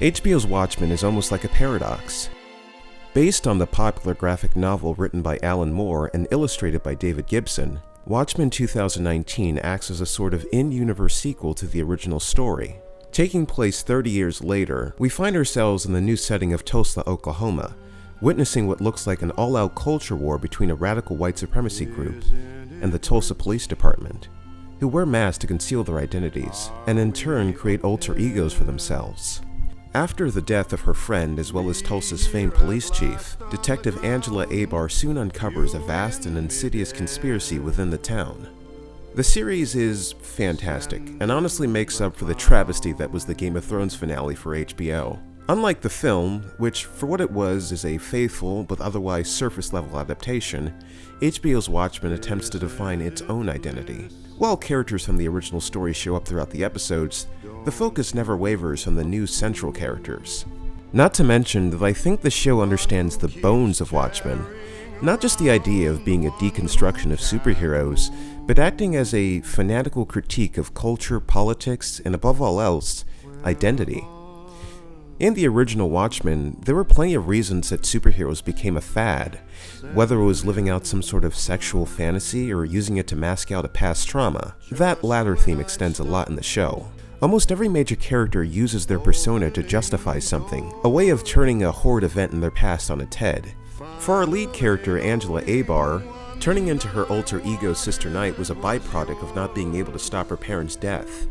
HBO's Watchmen is almost like a paradox. Based on the popular graphic novel written by Alan Moore and illustrated by David Gibson, Watchmen 2019 acts as a sort of in-universe sequel to the original story. Taking place 30 years later, we find ourselves in the new setting of Tulsa, Oklahoma, witnessing what looks like an all-out culture war between a radical white supremacy group and the Tulsa Police Department, who wear masks to conceal their identities, and in turn create alter egos for themselves. After the death of her friend as well as Tulsa's famed police chief, Detective Angela Abar soon uncovers a vast and insidious conspiracy within the town. The series is fantastic, and honestly makes up for the travesty that was the Game of Thrones finale for HBO. Unlike the film, which for what it was is a faithful but otherwise surface-level adaptation, HBO's Watchmen attempts to define its own identity. While characters from the original story show up throughout the episodes, the focus never wavers on the new central characters. Not to mention that I think the show understands the bones of Watchmen, not just the idea of being a deconstruction of superheroes, but acting as a fanatical critique of culture, politics, and above all else, identity. In the original Watchmen, there were plenty of reasons that superheroes became a fad, whether it was living out some sort of sexual fantasy or using it to mask out a past trauma. That latter theme extends a lot in the show. Almost every major character uses their persona to justify something, a way of turning a horrid event in their past on its head. For our lead character, Angela Abar, turning into her alter ego Sister Night was a byproduct of not being able to stop her parents' death.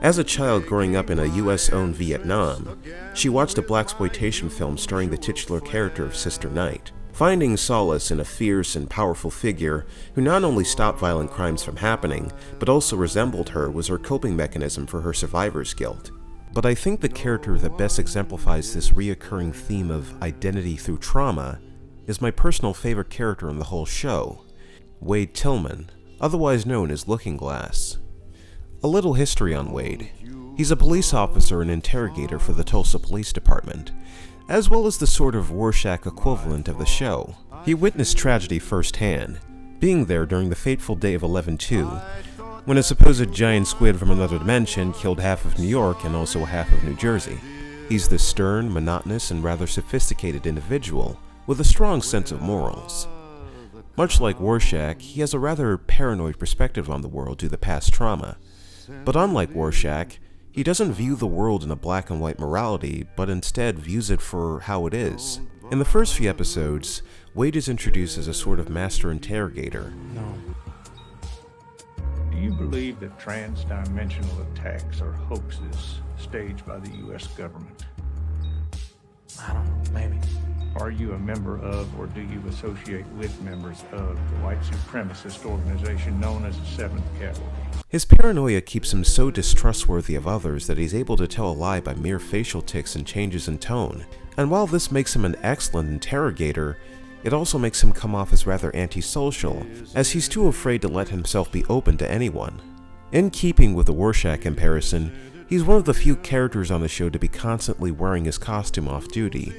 As a child growing up in a US-owned Vietnam, she watched a blaxploitation film starring the titular character of Sister Night. Finding solace in a fierce and powerful figure who not only stopped violent crimes from happening, but also resembled her was her coping mechanism for her survivor's guilt. But I think the character that best exemplifies this reoccurring theme of identity through trauma is my personal favorite character in the whole show, Wade Tillman, otherwise known as Looking Glass. A little history on Wade. He's a police officer and interrogator for the Tulsa Police Department, as well as the sort of Rorschach equivalent of the show. He witnessed tragedy firsthand, being there during the fateful day of 11/2, when a supposed giant squid from another dimension killed half of New York and also half of New Jersey. He's this stern, monotonous, and rather sophisticated individual with a strong sense of morals. Much like Rorschach, he has a rather paranoid perspective on the world due to past trauma. But unlike Rorschach, he doesn't view the world in a black and white morality, but instead views it for how it is. In the first few episodes, Wade is introduced as a sort of master interrogator. No. Do you believe that trans-dimensional attacks are hoaxes staged by the U.S. government? I don't know, maybe. Are you a member of, or do you associate with members of the white supremacist organization known as the 7th Cavalry? His paranoia keeps him so distrustworthy of others that he's able to tell a lie by mere facial tics and changes in tone. And while this makes him an excellent interrogator, it also makes him come off as rather antisocial, as he's too afraid to let himself be open to anyone. In keeping with the Rorschach comparison, he's one of the few characters on the show to be constantly wearing his costume off duty,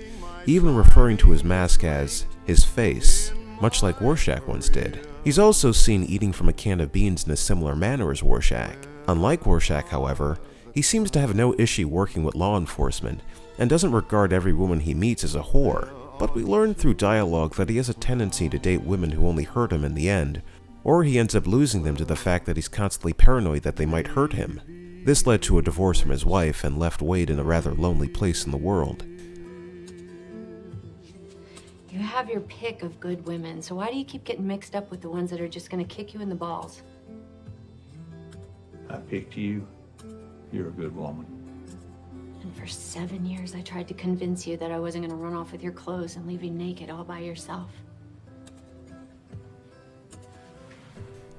even referring to his mask as his face, much like Rorschach once did. He's also seen eating from a can of beans in a similar manner as Rorschach. Unlike Rorschach, however, he seems to have no issue working with law enforcement, and doesn't regard every woman he meets as a whore, but we learn through dialogue that he has a tendency to date women who only hurt him in the end, or he ends up losing them to the fact that he's constantly paranoid that they might hurt him. This led to a divorce from his wife and left Wade in a rather lonely place in the world. You have your pick of good women, so why do you keep getting mixed up with the ones that are just gonna kick you in the balls? I picked you. You're a good woman. And for 7 years, I tried to convince you that I wasn't gonna run off with your clothes and leave you naked all by yourself.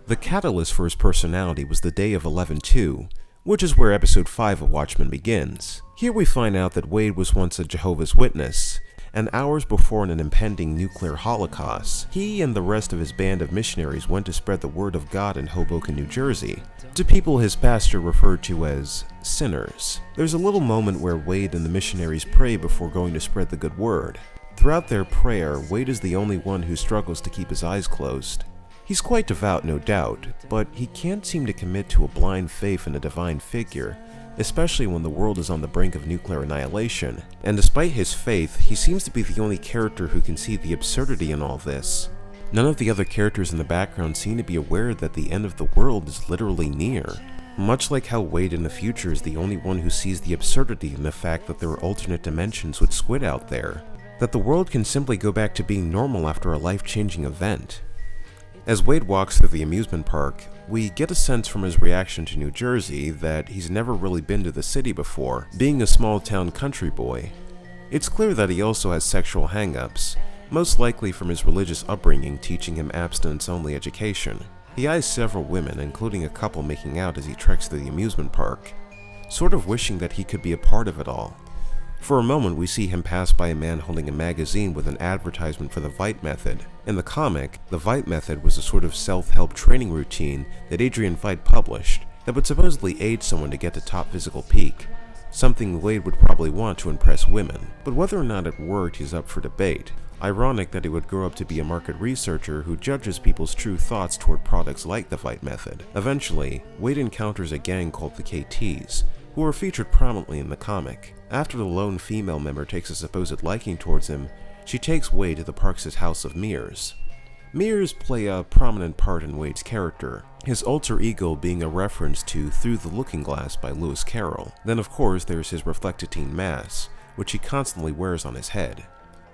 The catalyst for his personality was the day of 11/2, which is where episode 5 of Watchmen begins. Here we find out that Wade was once a Jehovah's Witness, and hours before an impending nuclear holocaust, he and the rest of his band of missionaries went to spread the word of God in Hoboken, New Jersey, to people his pastor referred to as sinners. There's a little moment where Wade and the missionaries pray before going to spread the good word. Throughout their prayer, Wade is the only one who struggles to keep his eyes closed. He's quite devout, no doubt, but he can't seem to commit to a blind faith in a divine figure, especially when the world is on the brink of nuclear annihilation. And despite his faith, he seems to be the only character who can see the absurdity in all this. None of the other characters in the background seem to be aware that the end of the world is literally near. Much like how Wade in the future is the only one who sees the absurdity in the fact that there are alternate dimensions with squid out there. That the world can simply go back to being normal after a life-changing event. As Wade walks through the amusement park, we get a sense from his reaction to New Jersey that he's never really been to the city before, being a small-town country boy. It's clear that he also has sexual hang-ups, most likely from his religious upbringing teaching him abstinence-only education. He eyes several women, including a couple making out as he treks through the amusement park, sort of wishing that he could be a part of it all. For a moment, we see him pass by a man holding a magazine with an advertisement for the Vite Method. In the comic, the Vite Method was a sort of self-help training routine that Adrian Veidt published that would supposedly aid someone to get to top physical peak, something Wade would probably want to impress women. But whether or not it worked is up for debate. Ironic that he would grow up to be a market researcher who judges people's true thoughts toward products like the Vite Method. Eventually, Wade encounters a gang called the KTs, who are featured prominently in the comic. After the lone female member takes a supposed liking towards him, she takes Wade to the park's House of Mirrors. Mirrors play a prominent part in Wade's character, his alter ego being a reference to Through the Looking Glass by Lewis Carroll. Then of course there's his reflectitine mask, which he constantly wears on his head,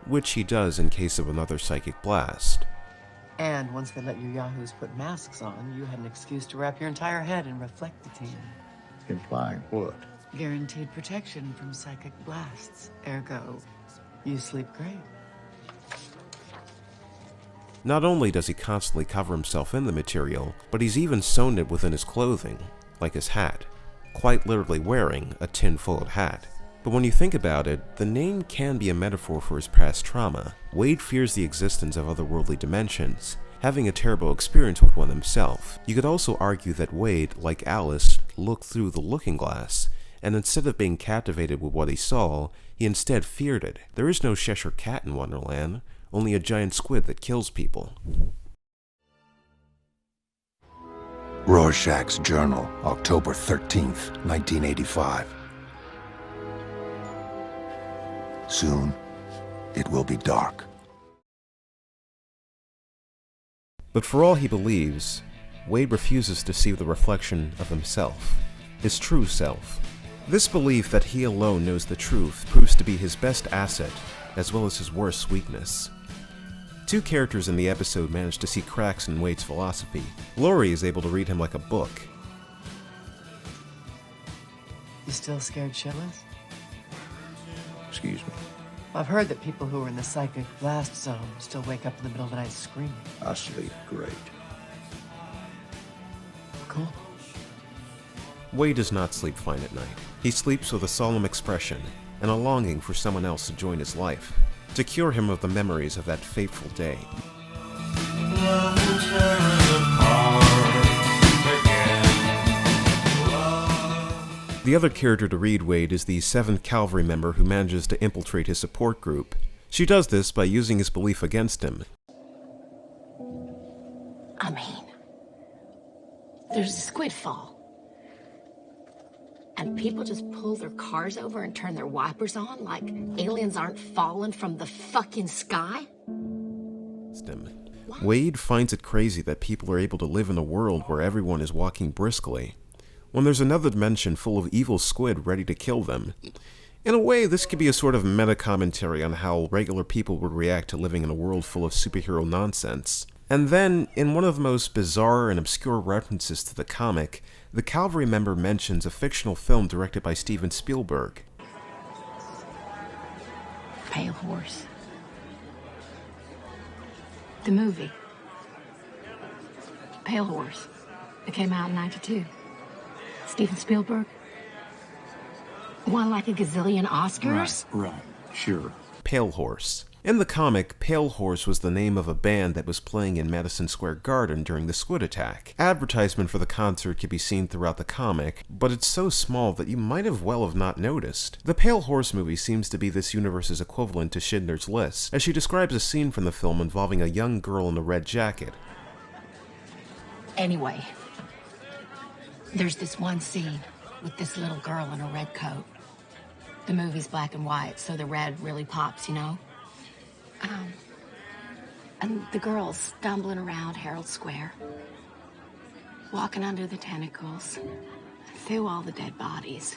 which he does in case of another psychic blast. And once they let you yahoos put masks on, you had an excuse to wrap your entire head in reflectitine. Implying what? Guaranteed protection from psychic blasts. Ergo, you sleep great. Not only does he constantly cover himself in the material, but he's even sewn it within his clothing, like his hat, quite literally wearing a tin-foiled hat. But when you think about it, the name can be a metaphor for his past trauma. Wade fears the existence of otherworldly dimensions, having a terrible experience with one himself. You could also argue that Wade, like Alice, looked through the looking glass, and instead of being captivated with what he saw, he instead feared it. There is no Cheshire Cat in Wonderland, only a giant squid that kills people. Rorschach's Journal, October 13th, 1985. Soon, it will be dark. But for all he believes, Wade refuses to see the reflection of himself, his true self. This belief that he alone knows the truth proves to be his best asset, as well as his worst weakness. Two characters in the episode manage to see cracks in Wade's philosophy. Laurie is able to read him like a book. You still scared shitless? Excuse me. I've heard that people who are in the psychic blast zone still wake up in the middle of the night screaming. I sleep great. Cool. Wade does not sleep fine at night. He sleeps with a solemn expression and a longing for someone else to join his life, to cure him of the memories of that fateful day. The other character to read Wade is the 7th Cavalry member who manages to infiltrate his support group. She does this by using his belief against him. I mean, there's a squid fall. And people just pull their cars over and turn their wipers on like aliens aren't falling from the fucking sky? Wade finds it crazy that people are able to live in a world where everyone is walking briskly, when there's another dimension full of evil squid ready to kill them. In a way, this could be a sort of meta-commentary on how regular people would react to living in a world full of superhero nonsense. And then, in one of the most bizarre and obscure references to the comic, the Cavalry member mentions a fictional film directed by Steven Spielberg. Pale Horse. The movie. Pale Horse. It came out in '92. Steven Spielberg. Won like a gazillion Oscars? Right, sure. Pale Horse. In the comic, Pale Horse was the name of a band that was playing in Madison Square Garden during the squid attack. Advertisement for the concert can be seen throughout the comic, but it's so small that you might have not noticed. The Pale Horse movie seems to be this universe's equivalent to Schindler's List, as she describes a scene from the film involving a young girl in a red jacket. Anyway, there's this one scene with this little girl in a red coat. The movie's black and white, so the red really pops, you know? And the girl's stumbling around Herald Square, walking under the tentacles, and through all the dead bodies.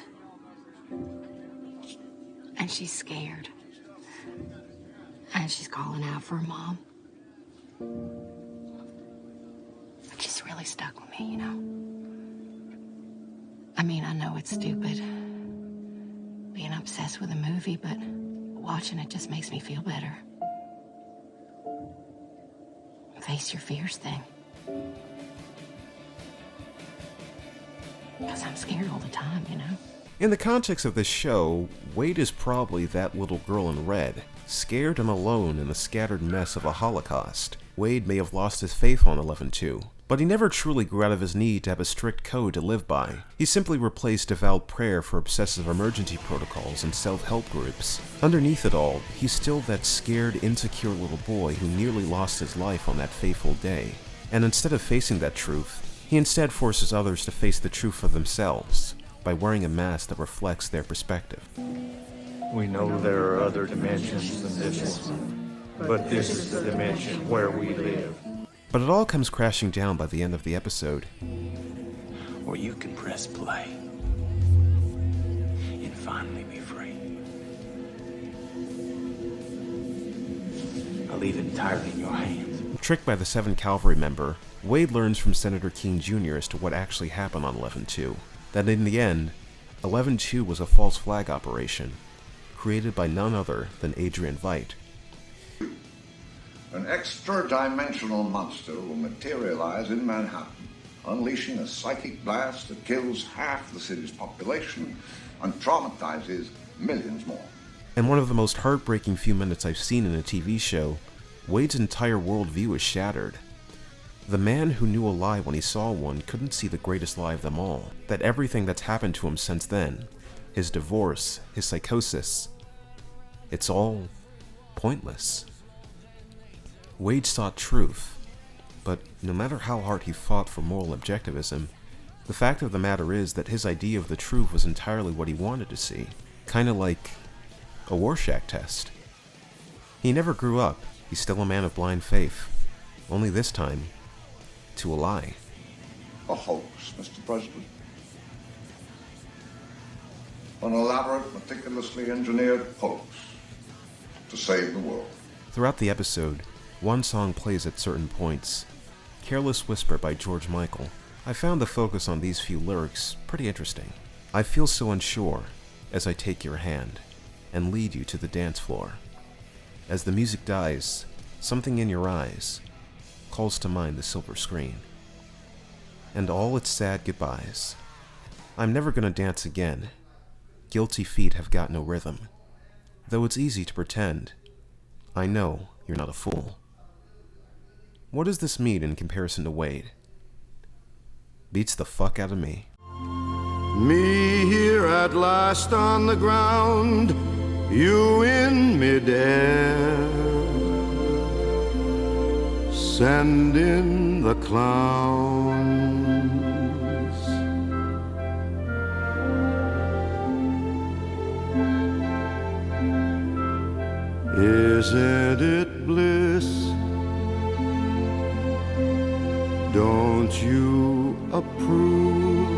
And she's scared. And she's calling out for her mom. But she's really stuck with me, you know? I mean, I know it's stupid, being obsessed with a movie, but watching it just makes me feel better. Face your fears thing. Because I'm scared all the time, you know? In the context of this show, Wade is probably that little girl in red, scared and alone in the scattered mess of a Holocaust. Wade may have lost his faith on 11-2, but he never truly grew out of his need to have a strict code to live by. He simply replaced devout prayer for obsessive emergency protocols and self-help groups. Underneath it all, he's still that scared, insecure little boy who nearly lost his life on that fateful day. And instead of facing that truth, he instead forces others to face the truth for themselves by wearing a mask that reflects their perspective. We know there are other dimensions than this one, but this is the dimension where we live. But it all comes crashing down by the end of the episode. Or you can press play and finally be free. I'll leave it entirely in your hands. Tricked by the 7 Cavalry member, Wade learns from Senator King Jr. as to what actually happened on 11-2. That in the end, 11-2 was a false flag operation, created by none other than Adrian Veidt. An extra-dimensional monster will materialize in Manhattan, unleashing a psychic blast that kills half the city's population and traumatizes millions more. And one of the most heartbreaking few minutes I've seen in a TV show, Wade's entire worldview is shattered. The man who knew a lie when he saw one couldn't see the greatest lie of them all, that everything that's happened to him since then, his divorce, his psychosis, it's all pointless. Wade sought truth, but no matter how hard he fought for moral objectivism, the fact of the matter is that his idea of the truth was entirely what he wanted to see, kinda like a Rorschach test. He never grew up, he's still a man of blind faith, only this time, to a lie. A hoax, Mr. President. An elaborate, meticulously engineered hoax to save the world. Throughout the episode, one song plays at certain points. Careless Whisper by George Michael. I found the focus on these few lyrics pretty interesting. I feel so unsure as I take your hand and lead you to the dance floor. As the music dies, something in your eyes calls to mind the silver screen. And all its sad goodbyes. I'm never gonna dance again. Guilty feet have got no rhythm. Though it's easy to pretend, I know you're not a fool. What does this mean in comparison to Wade? Beats the fuck out of me. Me here at last on the ground, you in midair, send in the clowns. Isn't it bliss? Don't you approve?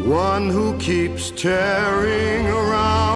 One who keeps tearing around